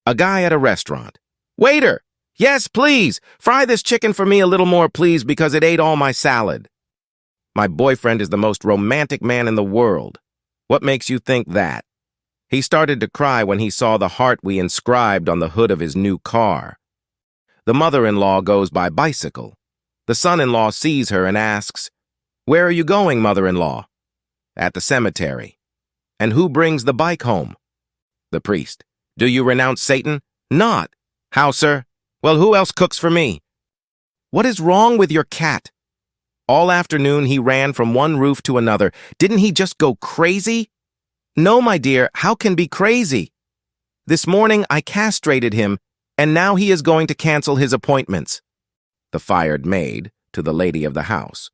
A guy at a restaurant. Waiter! Yes, please! Fry this chicken for me a little more, please, because it ate all my salad. My boyfriend is the most romantic man in the world. What makes you think that? He started to cry when he saw the heart we inscribed on the hood of his new car. The mother-in-law goes by bicycle. The son-in-law sees her and asks, "Where are you going, mother-in-law?" "At the cemetery." "And who brings the bike home?" The priest. "Do you renounce Satan?" "Not." "How, sir?" "Well, who else cooks for me?" "What is wrong with your cat?" All afternoon he ran from one roof to another. Didn't he just go crazy? "No, my dear, how can be crazy? This morning I castrated him, and now he is going to cancel his appointments." The fired maid to the lady of the house.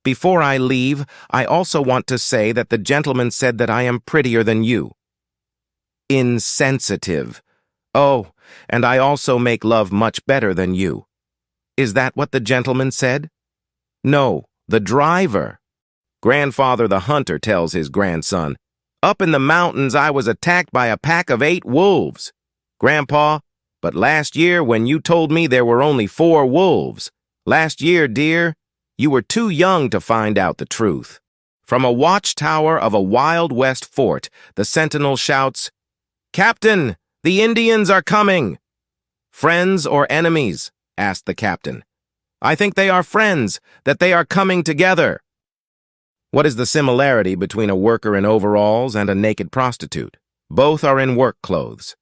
"Before I leave, I also want to say that the gentleman said that I am prettier than you." Insensitive. "Oh, and I also make love much better than you." "Is that what the gentleman said?" "No, the driver." Grandfather the hunter tells his grandson, "Up in the mountains I was attacked by a pack of 8 wolves. Grandpa, but last year when you told me there were only 4 wolves, last year, dear, you were too young to find out the truth." From a watchtower of a Wild West fort, the sentinel shouts, "Captain, the Indians are coming!" "Friends or enemies?" asked the captain. "I think they are friends, that they are coming together." What is the similarity between a worker in overalls and a naked prostitute? Both are in work clothes.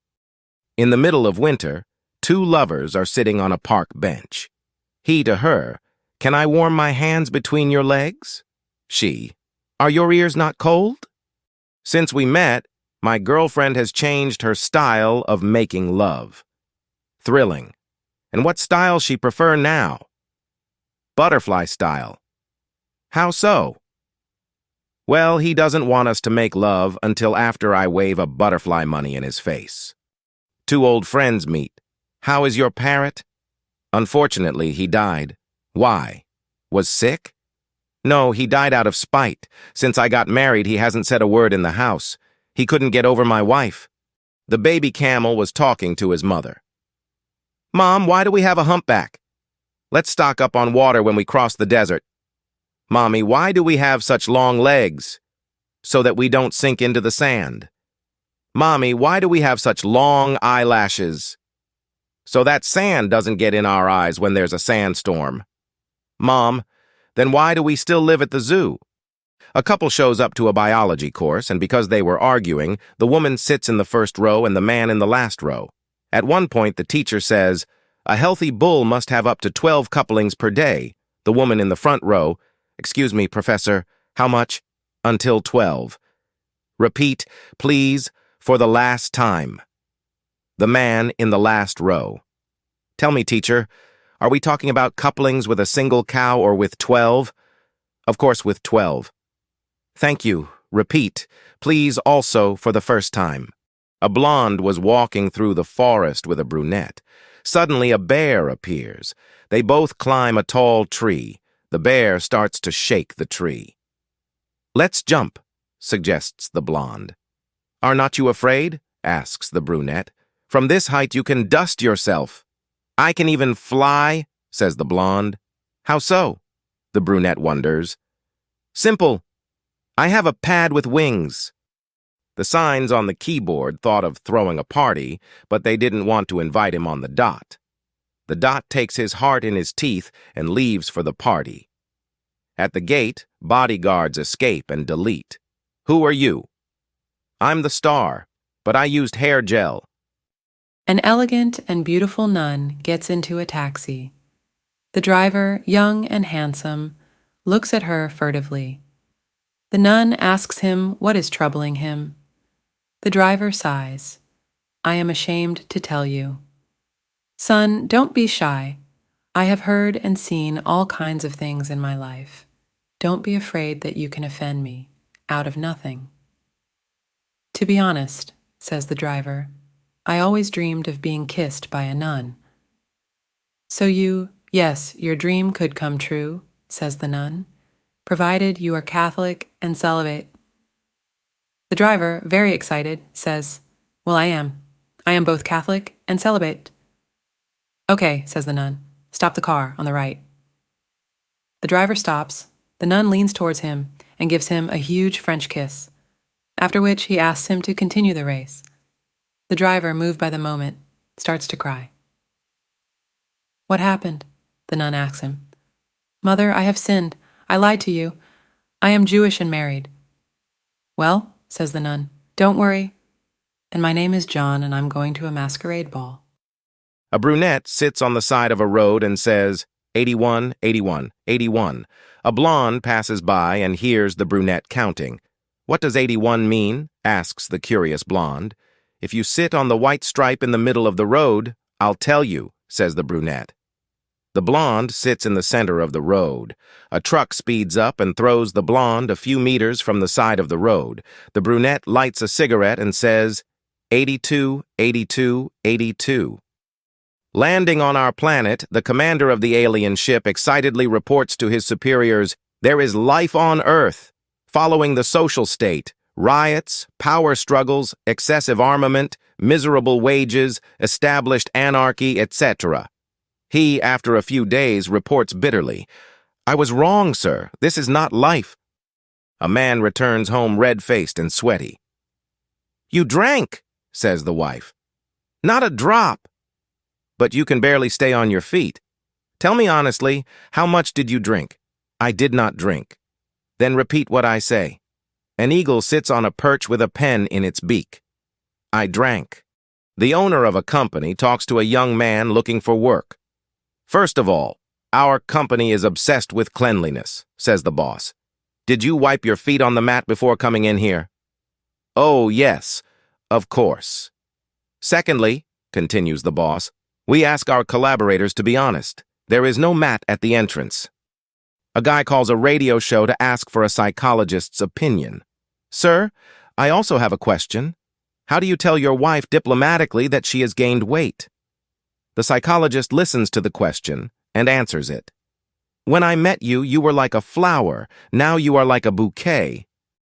In the middle of winter, 2 lovers are sitting on a park bench. He to her, "Can I warm my hands between your legs?" She, "Are your ears not cold?" Since we met, my girlfriend has changed her style of making love. Thrilling. And what style she prefer now? Butterfly style. How so? Well, he doesn't want us to make love until after I wave a butterfly money in his face. 2 old friends meet. "How is your parrot?" "Unfortunately, he died." "Why? Was sick?" "No, he died out of spite. Since I got married, he hasn't said a word in the house. He couldn't get over my wife." The baby camel was talking to his mother. "Mom, why do we have a humpback?" "Let's stock up on water when we cross the desert." "Mommy, why do we have such long legs?" "So that we don't sink into the sand." "Mommy, why do we have such long eyelashes?" "So that sand doesn't get in our eyes when there's a sandstorm." "Mom, then why do we still live at the zoo?" A couple shows up to a biology course, and because they were arguing, the woman sits in the first row and the man in the last row. At one point, the teacher says, "A healthy bull must have up to 12 couplings per day." The woman in the front row, "Excuse me, Professor, how much?" "Until 12. "Repeat, please, for the last time." The man in the last row. "Tell me, teacher, are we talking about couplings with a single cow or with 12? "Of course with 12. "Thank you. Repeat, please, also for the first time." A blonde was walking through the forest with a brunette. Suddenly a bear appears. They both climb a tall tree. The bear starts to shake the tree. "Let's jump," suggests the blonde. "Are not you afraid?" asks the brunette. "From this height you can dust yourself." "I can even fly," says the blonde. "How so?" the brunette wonders. "Simple. I have a pad with wings." The signs on the keyboard thought of throwing a party, but they didn't want to invite him on the dot. The dot takes his heart in his teeth and leaves for the party. At the gate, bodyguards escape and delete. "Who are you?" "I'm the star, but I used hair gel." An elegant and beautiful nun gets into a taxi. The driver, young and handsome, looks at her furtively. The nun asks him what is troubling him. The driver sighs. "I am ashamed to tell you." "Son, don't be shy. I have heard and seen all kinds of things in my life. Don't be afraid that you can offend me, out of nothing." "To be honest," says the driver, "I always dreamed of being kissed by a nun." "So yes, your dream could come true," says the nun, "provided you are Catholic and celibate." The driver, very excited, says, "Well, I am." I am both Catholic and celibate. Okay, says the nun. Stop the car on the right. The driver stops. The nun leans towards him and gives him a huge French kiss, after which he asks him to continue the race. The driver, moved by the moment, starts to cry. What happened? The nun asks him. Mother, I have sinned. I lied to you. I am Jewish and married. Well, says the nun, don't worry. And my name is John, and I'm going to a masquerade ball. A brunette sits on the side of a road and says, 81, 81, 81. A blonde passes by and hears the brunette counting. What does 81 mean? Asks the curious blonde. If you sit on the white stripe in the middle of the road, I'll tell you, says the brunette. The blonde sits in the center of the road. A truck speeds up and throws the blonde a few meters from the side of the road. The brunette lights a cigarette and says, 82, 82, 82. Landing on our planet, the commander of the alien ship excitedly reports to his superiors, there is life on Earth. Following the social state, riots, power struggles, excessive armament, miserable wages, established anarchy, etc. He, after a few days, reports bitterly, I was wrong, sir. This is not life. A man returns home red-faced and sweaty. You drank, says the wife. Not a drop. But you can barely stay on your feet. Tell me honestly, how much did you drink? I did not drink. Then repeat what I say. An eagle sits on a perch with a pen in its beak. I drank. The owner of a company talks to a young man looking for work. First of all, our company is obsessed with cleanliness, says the boss. Did you wipe your feet on the mat before coming in here? Oh, yes, of course. Secondly, continues the boss, we ask our collaborators to be honest. There is no mat at the entrance. A guy calls a radio show to ask for a psychologist's opinion. Sir, I also have a question. How do you tell your wife diplomatically that she has gained weight? The psychologist listens to the question and answers it. When I met you, you were like a flower. Now you are like a bouquet.